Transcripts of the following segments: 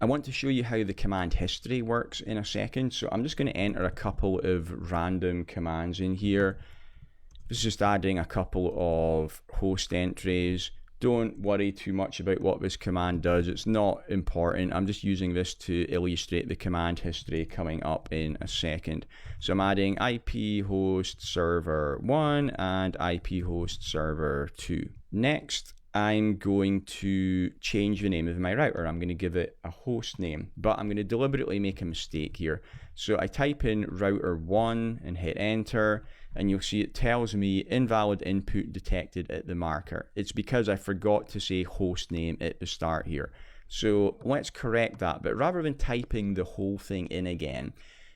I want to show you how the command history works in a second. So I'm just going to enter a couple of random commands in here. This is just adding a couple of host entries. Don't worry too much about what this command does. It's not important. I'm just using this to illustrate the command history coming up in a second. So I'm adding IP host server 1 and IP host server 2. Next, I'm going to change the name of my router. I'm going to give it a host name, but I'm going to deliberately make a mistake here. So I type in router 1 and hit enter, and you'll see it tells me invalid input detected at the marker. It's because I forgot to say host name at the start here. So let's correct that, but rather than typing the whole thing in again,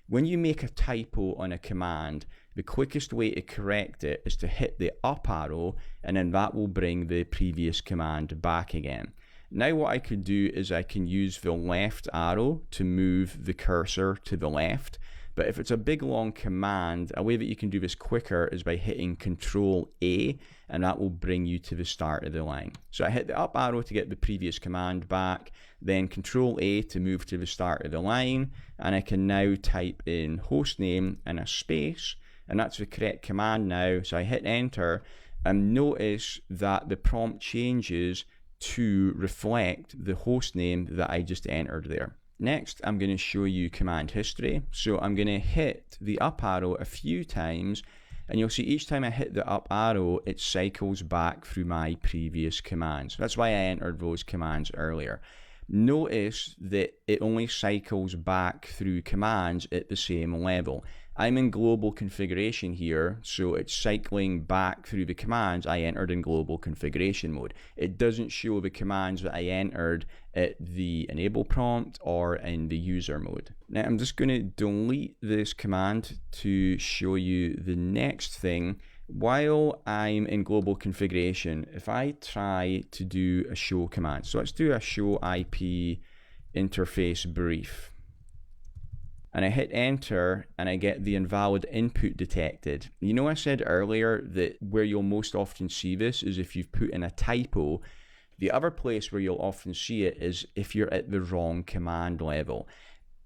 when you make a typo on a command, the quickest way to correct it is to hit the up arrow, and then that will bring the previous command back again. Now what I could do is I can use the left arrow to move the cursor to the left. But if it's a big long command, a way that you can do this quicker is by hitting Control A, and that will bring you to the start of the line. So I hit the up arrow to get the previous command back, then Control A to move to the start of the line, and I can now type in hostname and a space, and that's the correct command now. So I hit enter, and notice that the prompt changes to reflect the hostname that I just entered there. Next, I'm going to show you command history. So I'm going to hit the up arrow a few times, and you'll see each time I hit the up arrow, it cycles back through my previous commands. That's why I entered those commands earlier. Notice that it only cycles back through commands at the same level. I'm in global configuration here, so it's cycling back through the commands I entered in global configuration mode. It doesn't show the commands that I entered at the enable prompt or in the user mode. Now I'm just going to delete this command to show you the next thing. While I'm in global configuration, if I try to do a show command, so let's do a show IP interface brief, and I hit enter and I get the invalid input detected. You know, I said earlier that where you'll most often see this is if you've put in a typo. The other place where you'll often see it is if you're at the wrong command level.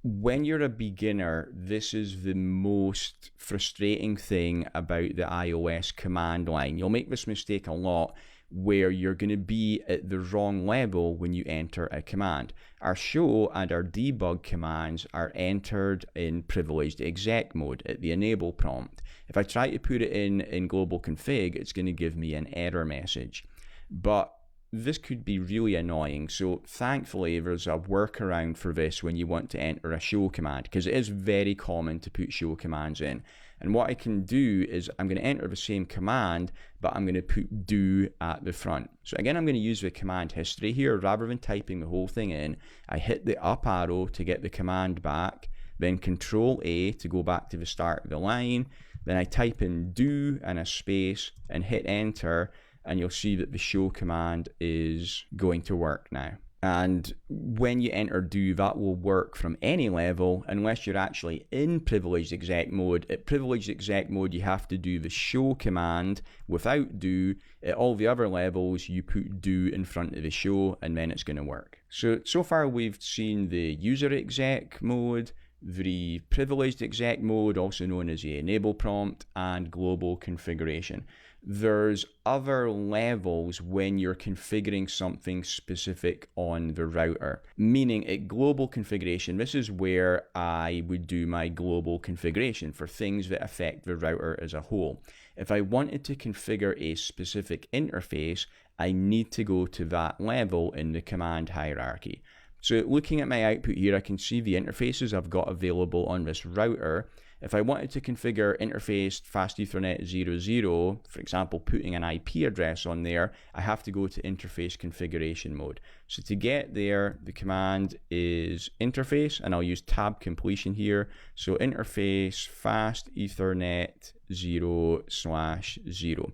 When you're a beginner, this is the most frustrating thing about the iOS command line. You'll make this mistake a lot, where you're going to be at the wrong level when you enter a command. Our show and our debug commands are entered in privileged exec mode at the enable prompt. If I try to put it in global config, it's going to give me an error message. But this could be really annoying, so thankfully there's a workaround for this when you want to enter a show command, because it is very common to put show commands in. And what I can do is I'm going to enter the same command, but I'm going to put do at the front. So again, I'm going to use the command history here. Rather than typing the whole thing in, I hit the up arrow to get the command back, then Control A to go back to the start of the line, then I type in do and a space and hit enter, and you'll see that the show command is going to work now. And when you enter do, that will work from any level unless you're actually in privileged exec mode. At privileged exec mode, you have to do the show command without do. At all the other levels, you put do in front of the show, and then it's going to work. So far we've seen the user exec mode, the privileged exec mode, also known as the enable prompt, and global configuration. There's other levels when you're configuring something specific on the router. Meaning at global configuration, this is where I would do my global configuration for things that affect the router as a whole. If I wanted to configure a specific interface, I need to go to that level in the command hierarchy. So looking at my output here, I can see the interfaces I've got available on this router. If I wanted to configure interface fast Ethernet 00, for example, putting an IP address on there, I have to go to interface configuration mode. So to get there, the command is interface, and I'll use tab completion here. So interface fast Ethernet 0/0.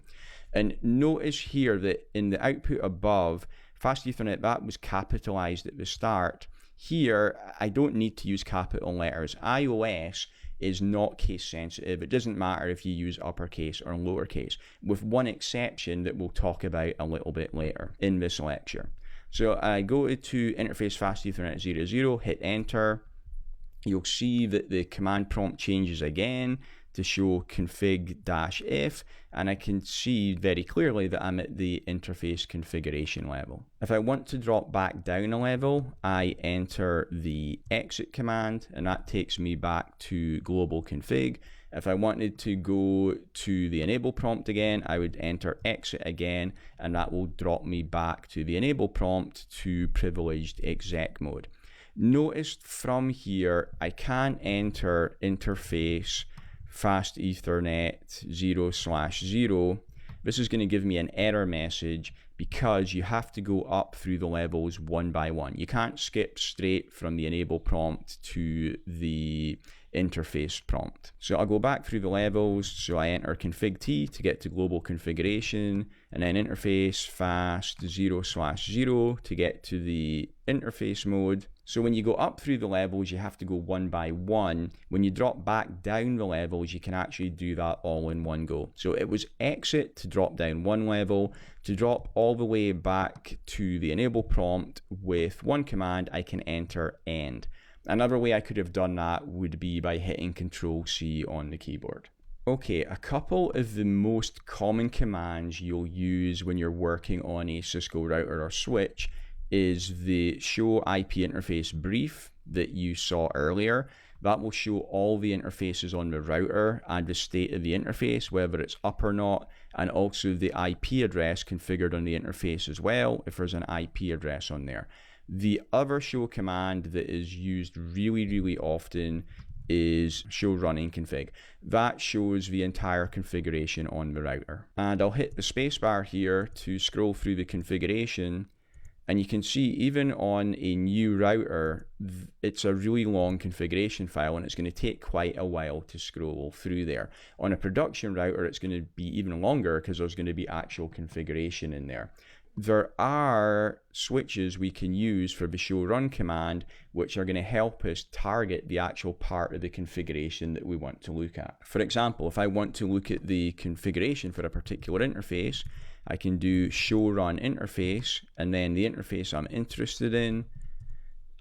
And notice here that in the output above, fast Ethernet, that was capitalized at the start. Here, I don't need to use capital letters. iOS is not case sensitive. It doesn't matter if you use uppercase or lowercase, with one exception that we'll talk about a little bit later in this lecture. So I go to interface fast Ethernet 00, hit enter. You'll see that the command prompt changes again to show config-f, and I can see very clearly that I'm at the interface configuration level. If I want to drop back down a level, I enter the exit command, and that takes me back to global config. If I wanted to go to the enable prompt again, I would enter exit again, and that will drop me back to the enable prompt to privileged exec mode. Notice from here, I can enter interface fast Ethernet 0/0. This is going to give me an error message because you have to go up through the levels one by one. You can't skip straight from the enable prompt to the interface prompt. So I'll go back through the levels. So I enter config T to get to global configuration, and then interface fast 0/0 to get to the interface mode. So when you go up through the levels, you have to go one by one. When you drop back down the levels, you can actually do that all in one go. So it was exit to drop down one level. To drop all the way back to the enable prompt with one command, I can enter end. Another way I could have done that would be by hitting Control-C on the keyboard. Okay, a couple of the most common commands you'll use when you're working on a Cisco router or switch is the show IP interface brief that you saw earlier. That will show all the interfaces on the router and the state of the interface, whether it's up or not, and also the IP address configured on the interface as well, if there's an IP address on there. The other show command that is used really often is show running config. That shows the entire configuration on the router. And I'll hit the spacebar here to scroll through the configuration. And you can see even on a new router, it's a really long configuration file, and it's going to take quite a while to scroll through there. On a production router, it's going to be even longer because there's going to be actual configuration in there. There are switches we can use for the show run command, which are going to help us target the actual part of the configuration that we want to look at. For example, if I want to look at the configuration for a particular interface, I can do show run interface and then the interface I'm interested in,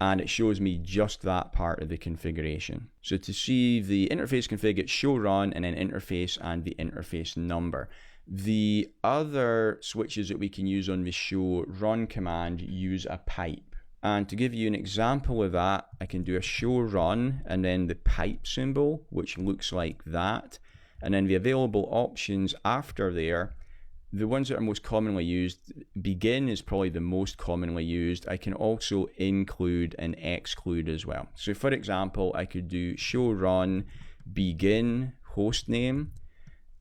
and it shows me just that part of the configuration. So to see the interface config, it's show run and then interface and the interface number. The other switches that we can use on the show run command use a pipe. And to give you an example of that, I can do a show run and then the pipe symbol, which looks like that. And then the available options after there, the ones that are most commonly used, begin is probably the most commonly used. I can also include and exclude as well. So for example, I could do show run begin hostname,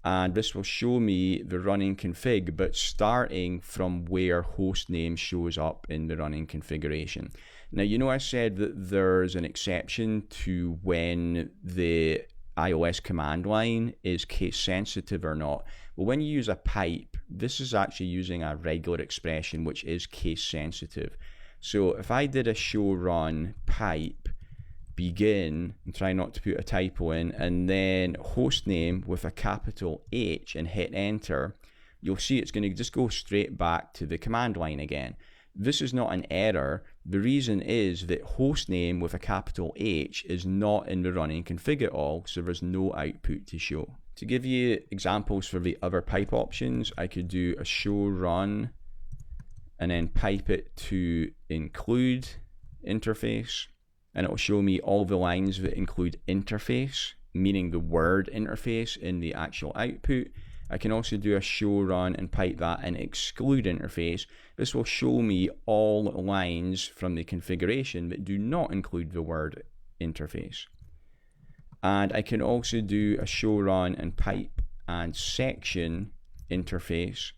and this will show me the running config, but starting from where hostname shows up in the running configuration. Now, you know I said that there's an exception to when the iOS command line is case sensitive or not. Well, when you use a pipe, this is actually using a regular expression which is case sensitive. So if I did a show run pipe begin, and try not to put a typo in, and then hostname with a capital H and hit enter, you'll see it's going to just go straight back to the command line again. This is not an error. The reason is that hostname with a capital H is not in the running config at all, so there's no output to show. To give you examples for the other pipe options, I could do a show run and then pipe it to include interface, and it will show me all the lines that include interface, meaning the word interface in the actual output. I can also do a show run and pipe that and exclude interface. This will show me all lines from the configuration that do not include the word interface. And I can also do a show run and pipe and section interface.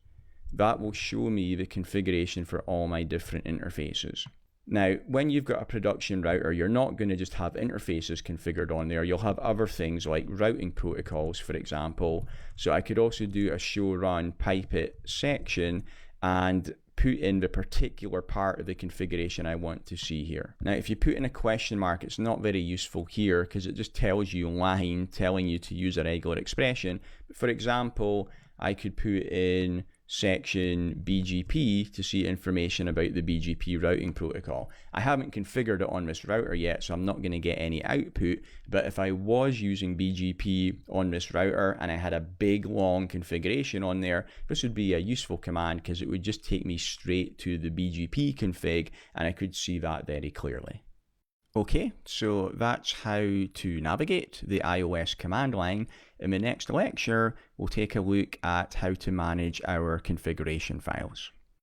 That will show me the configuration for all my different interfaces. Now, when you've got a production router, you're not going to just have interfaces configured on there. You'll have other things like routing protocols, for example. So I could also do a show run pipe it section and put in the particular part of the configuration I want to see here. Now, if you put in a question mark, it's not very useful here because it just tells you line telling you to use a regular expression. But for example, I could put in section BGP to see information about the BGP routing protocol. I haven't configured it on this router yet, so I'm not going to get any output, but if I was using BGP on this router and I had a big long configuration on there, this would be a useful command because it would just take me straight to the BGP config and I could see that very clearly. Okay, so that's how to navigate the iOS command line. In the next lecture, we'll take a look at how to manage our configuration files.